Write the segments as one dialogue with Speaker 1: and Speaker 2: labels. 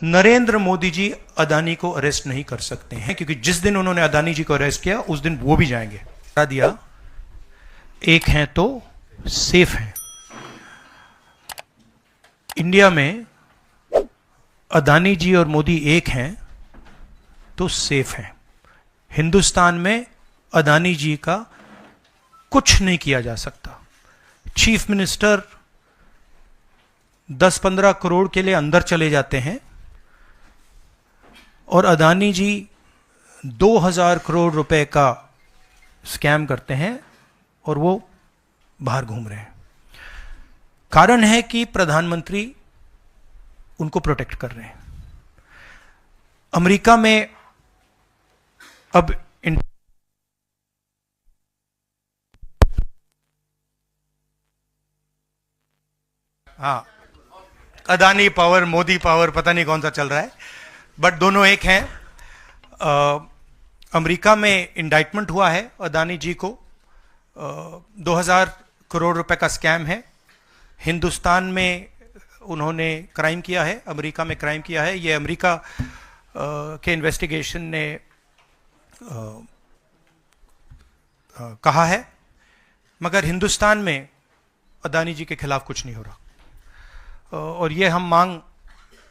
Speaker 1: नरेंद्र मोदी जी अदानी को अरेस्ट नहीं कर सकते हैं, क्योंकि जिस दिन उन्होंने अदानी जी को अरेस्ट किया उस दिन वो भी जाएंगे। बता दिया, एक हैं तो सेफ हैं। इंडिया में अदानी जी और मोदी एक हैं तो सेफ हैं। हिंदुस्तान में अदानी जी का कुछ नहीं किया जा सकता। चीफ मिनिस्टर 10-15 करोड़ के लिए अंदर चले जाते हैं और अदानी जी 2000 करोड़ रुपए का स्कैम करते हैं और वो बाहर घूम रहे हैं। कारण है कि प्रधानमंत्री उनको प्रोटेक्ट कर रहे हैं। अमेरिका में अब हाँ, अदानी पावर, मोदी पावर, पता नहीं कौन सा चल रहा है, बट दोनों एक हैं। अमेरिका में इंडाइटमेंट हुआ है अदानी जी को। 2000 करोड़ रुपए का स्कैम है। हिंदुस्तान में उन्होंने क्राइम किया है, अमेरिका में क्राइम किया है। ये अमेरिका के इन्वेस्टिगेशन ने कहा है, मगर हिंदुस्तान में अदानी जी के खिलाफ कुछ नहीं हो रहा। और ये हम मांग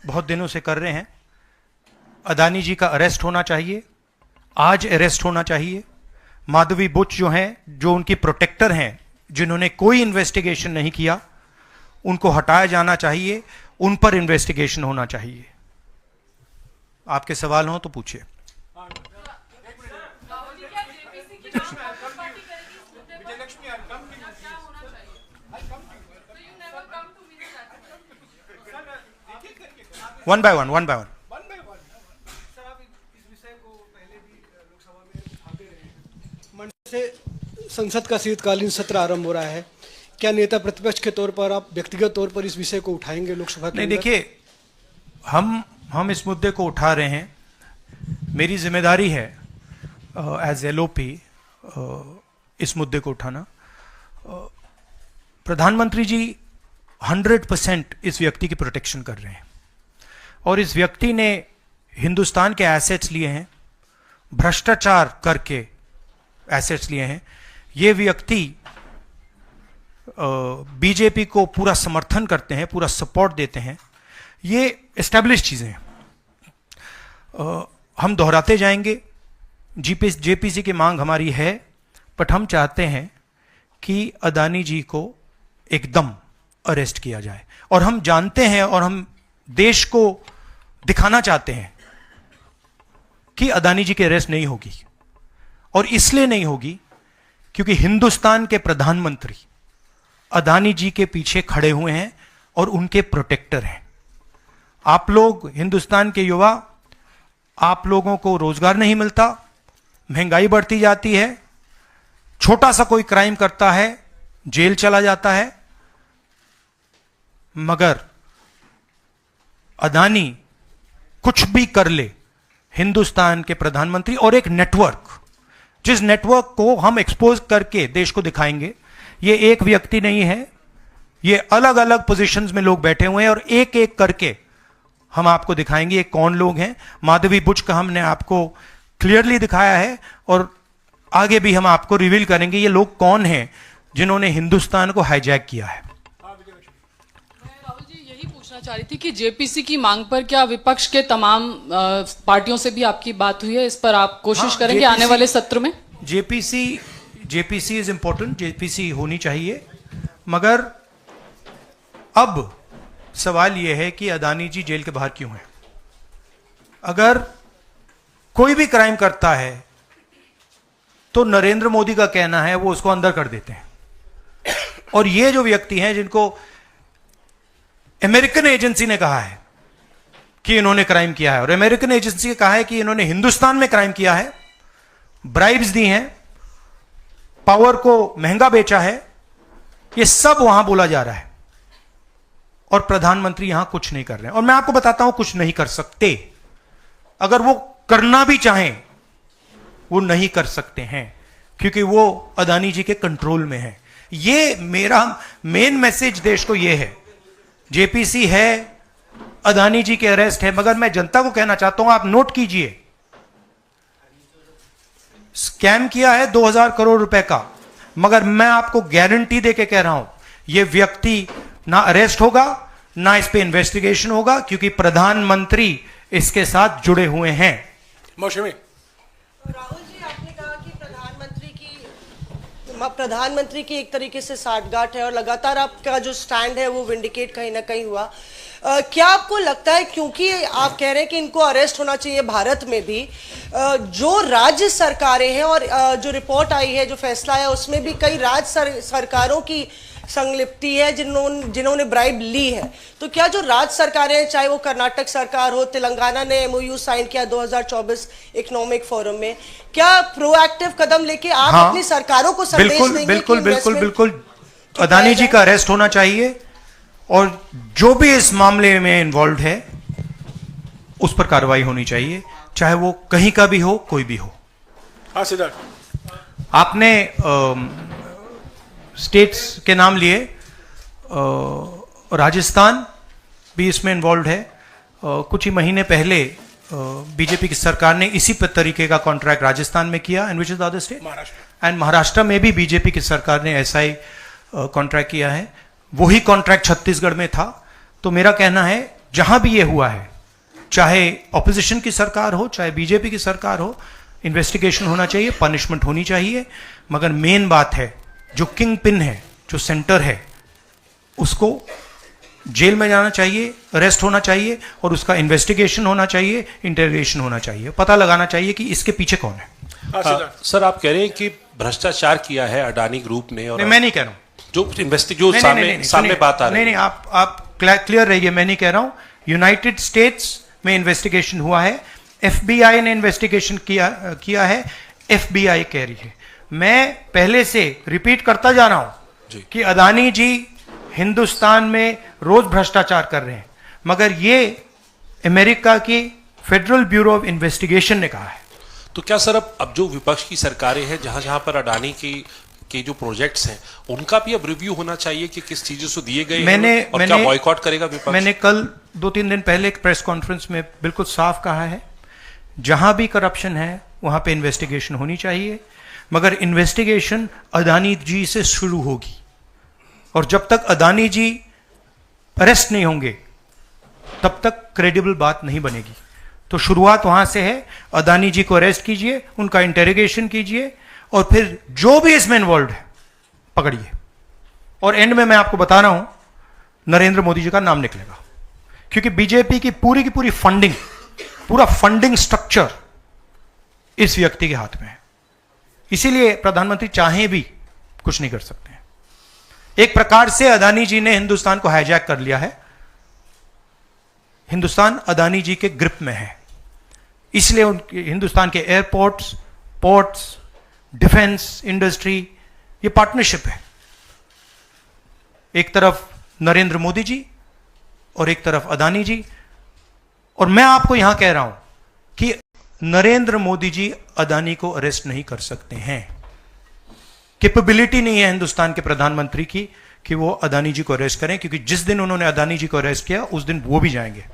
Speaker 1: बहुत दिनों से कर रहे हैं। अदानी जी का अरेस्ट होना चाहिए, आज अरेस्ट होना चाहिए। माधवी बुच जो हैं, जो उनकी प्रोटेक्टर हैं, जिन्होंने कोई इन्वेस्टिगेशन नहीं किया, उनको हटाया जाना चाहिए। उन पर इन्वेस्टिगेशन होना चाहिए। आपके सवाल हो तो पूछिए। One by one.
Speaker 2: संसद का शीतकालीन सत्र आरंभ हो रहा है। क्या नेता प्रतिपक्ष के तौर पर आप व्यक्तिगत तौर पर इस विषय को उठाएंगे लोकसभा के?
Speaker 1: नहीं, देखिए, हम इस मुद्दे को उठा रहे हैं। मेरी जिम्मेदारी है एज एलओपी इस मुद्दे को उठाना। प्रधानमंत्री जी 100% इस व्यक्ति की प्रोटेक्शन कर रहे हैं और इस व्यक्ति ने हिंदुस्तान के एसेट्स लिए हैं, भ्रष्टाचार करके एसेट्स लिए हैं। ये व्यक्ति बीजेपी को पूरा समर्थन करते हैं, पूरा सपोर्ट देते हैं। ये एस्टैब्लिश चीजें हैं। हम दोहराते जाएंगे। जेपीसी की मांग हमारी है, बट हम चाहते हैं कि अदानी जी को एकदम अरेस्ट किया जाए। और हम जानते हैं और हम देश को दिखाना चाहते हैं कि अदानी जी की अरेस्ट नहीं होगी। और इसलिए नहीं होगी क्योंकि हिंदुस्तान के प्रधानमंत्री अदानी जी के पीछे खड़े हुए हैं और उनके प्रोटेक्टर हैं। आप लोग, हिंदुस्तान के युवा, आप लोगों को रोजगार नहीं मिलता, महंगाई बढ़ती जाती है, छोटा सा कोई क्राइम करता है जेल चला जाता है, मगर अदानी कुछ भी कर ले, हिंदुस्तान के प्रधानमंत्री और एक नेटवर्क, जिस नेटवर्क को हम एक्सपोज करके देश को दिखाएंगे। ये एक व्यक्ति नहीं है, ये अलग अलग पोजीशंस में लोग बैठे हुए हैं और एक एक करके हम आपको दिखाएंगे ये कौन लोग हैं। माधवी बुच का हमने आपको क्लियरली दिखाया है और आगे भी हम आपको रिवील करेंगे ये लोग कौन हैं जिन्होंने हिंदुस्तान को हाईजैक किया है।
Speaker 3: राहुल जी, यही पूछना चाह रही थी कि जेपीसी की मांग पर क्या विपक्ष के तमाम पार्टियों से भी आपकी बात हुई है? इस पर आप कोशिश करेंगे आने वाले सत्र में?
Speaker 1: जेपीसी इज इंपॉर्टेंट, जेपीसी होनी चाहिए, मगर अब सवाल यह है कि अदानी जी जेल के बाहर क्यों हैं? अगर कोई भी क्राइम करता है तो नरेंद्र मोदी का कहना है वो उसको अंदर कर देते हैं। और ये जो व्यक्ति हैं जिनको अमेरिकन एजेंसी ने कहा है कि इन्होंने क्राइम किया है, और अमेरिकन एजेंसी ने कहा है कि इन्होंने हिंदुस्तान में क्राइम किया है, ब्राइब्स दी हैं, पावर को महंगा बेचा है, ये सब वहां बोला जा रहा है और प्रधानमंत्री यहां कुछ नहीं कर रहे हैं। और मैं आपको बताता हूं कुछ नहीं कर सकते। अगर वो करना भी चाहें वो नहीं कर सकते हैं क्योंकि वो अदानी जी के कंट्रोल में है। ये मेरा मेन मैसेज देश को ये है। जेपीसी है अदानी जी के अरेस्ट है, मगर मैं जनता को कहना चाहता हूं, आप नोट कीजिए, स्कैम किया है 2000 करोड़ रुपए का, मगर मैं आपको गारंटी देके कह रहा हूं यह व्यक्ति ना अरेस्ट होगा, ना इस पे इन्वेस्टिगेशन होगा, क्योंकि प्रधानमंत्री इसके साथ जुड़े हुए हैं।
Speaker 2: मौसमी
Speaker 4: राहुल जी, आपने कहा कि प्रधानमंत्री की एक तरीके से साठगांठ है और लगातार आपका जो स्टैंड है वो विंडिकेट कहीं ना कहीं हुआ। क्या आपको लगता है, क्योंकि आप कह रहे हैं कि इनको अरेस्ट होना चाहिए भारत में भी, जो राज्य सरकारें हैं और जो रिपोर्ट आई है, जो फैसला है, उसमें भी कई राज्य सरकारों की संलिप्ति है जिन्होंने ब्राइब ली है, तो क्या जो राज्य सरकारें हैं, चाहे वो कर्नाटक सरकार हो, तेलंगाना ने MOU साइन किया 2024 इकोनॉमिक फोरम में, क्या प्रोएक्टिव कदम लेके आप अपनी सरकारों को संदेश देंगे?
Speaker 1: बिल्कुल बिल्कुल बिल्कुल अदानी जी का अरेस्ट होना चाहिए, और जो भी इस मामले में इन्वॉल्व है उस पर कार्रवाई होनी चाहिए, चाहे वो कहीं का भी हो, कोई भी हो।
Speaker 2: हाँ सिद्धार्थ,
Speaker 1: आपने स्टेट्स के नाम लिए, राजस्थान भी इसमें इन्वॉल्व है। कुछ ही महीने पहले बीजेपी की सरकार ने इसी तरीके का कॉन्ट्रैक्ट राजस्थान में किया, and which is the other state,
Speaker 2: Maharashtra.
Speaker 1: And Maharashtra में भी बीजेपी की सरकार ने ऐसा ही कॉन्ट्रैक्ट किया है। वही कॉन्ट्रैक्ट छत्तीसगढ़ में था। तो मेरा कहना है जहां भी ये हुआ है, चाहे ऑपोजिशन की सरकार हो, चाहे बीजेपी की सरकार हो, इन्वेस्टिगेशन होना चाहिए, पनिशमेंट होनी चाहिए, मगर मेन बात है जो किंग पिन है, जो सेंटर है, उसको जेल में जाना चाहिए, अरेस्ट होना चाहिए, और उसका इन्वेस्टिगेशन होना चाहिए, इंटरोगेशन होना चाहिए, पता लगाना चाहिए कि इसके पीछे कौन है।
Speaker 2: हाँ सिद्धार्थ,
Speaker 5: सर, आप कह रहे हैं कि भ्रष्टाचार किया है अडानी ग्रुप ने, और
Speaker 1: नहीं, मैं नहीं कह रहा हूं,
Speaker 5: जो सामने
Speaker 1: सुनिए,
Speaker 5: बात आ रही है।
Speaker 1: नहीं, आप क्लियर रहिए, मैं नहीं कह रहा हूं। यूनाइटेड स्टेट्स में इन्वेस्टिगेशन हुआ है, FBI ने इन्वेस्टिगेशन किया है, FBI कह रही है। मैं पहले से रिपीट करता जा रहा हूं कि अदानी जी हिंदुस्तान में रोज भ्रष्टाचार कर रहे हैं, मगर ये अमेरिका की फेडरल ब्यूरो ऑफ इन्वेस्टिगेशन ने कहा है।
Speaker 5: तो क्या सर, अब जो विपक्ष की सरकारें हैं, जहां जहां पर अडानी के जो प्रोजेक्ट्स हैं, उनका भी अब रिव्यू होना चाहिए कि किस चीजों से दिए गए हैं, और क्या बॉयकॉट करेगा विपक्ष?
Speaker 1: मैंने कल 2-3 दिन पहले एक प्रेस कॉन्फ्रेंस में बिल्कुल साफ कहा है, जहां भी करप्शन है वहां पे इन्वेस्टिगेशन होनी चाहिए, मगर इन्वेस्टिगेशन अदानी जी से शुरू होगी, और जब तक अदानी जी अरेस्ट नहीं होंगे तब तक क्रेडिबल बात नहीं बनेगी। तो शुरुआत वहां से है, अदानी जी को अरेस्ट कीजिए, उनका इंटेरोगेशन कीजिए, और फिर जो भी इसमें इन्वॉल्व है पकड़िए, और एंड में मैं आपको बता रहा हूं नरेंद्र मोदी जी का नाम निकलेगा, क्योंकि बीजेपी की पूरी फंडिंग, पूरा फंडिंग स्ट्रक्चर इस व्यक्ति के हाथ में है। इसीलिए प्रधानमंत्री चाहे भी कुछ नहीं कर सकते हैं। एक प्रकार से अदानी जी ने हिंदुस्तान को हाईजैक कर लिया है, हिंदुस्तान अदानी जी के ग्रिप में है, इसलिए उनके हिंदुस्तान के एयरपोर्ट्स, पोर्ट्स, डिफेंस इंडस्ट्री, ये पार्टनरशिप है। एक तरफ नरेंद्र मोदी जी और एक तरफ अदानी जी, और मैं आपको यहां कह रहा हूं कि नरेंद्र मोदी जी अदानी को अरेस्ट नहीं कर सकते हैं। कैपेबिलिटी नहीं है हिंदुस्तान के प्रधानमंत्री की कि वो अदानी जी को अरेस्ट करें, क्योंकि जिस दिन उन्होंने अदानी जी को अरेस्ट किया उस दिन वो भी जाएंगे।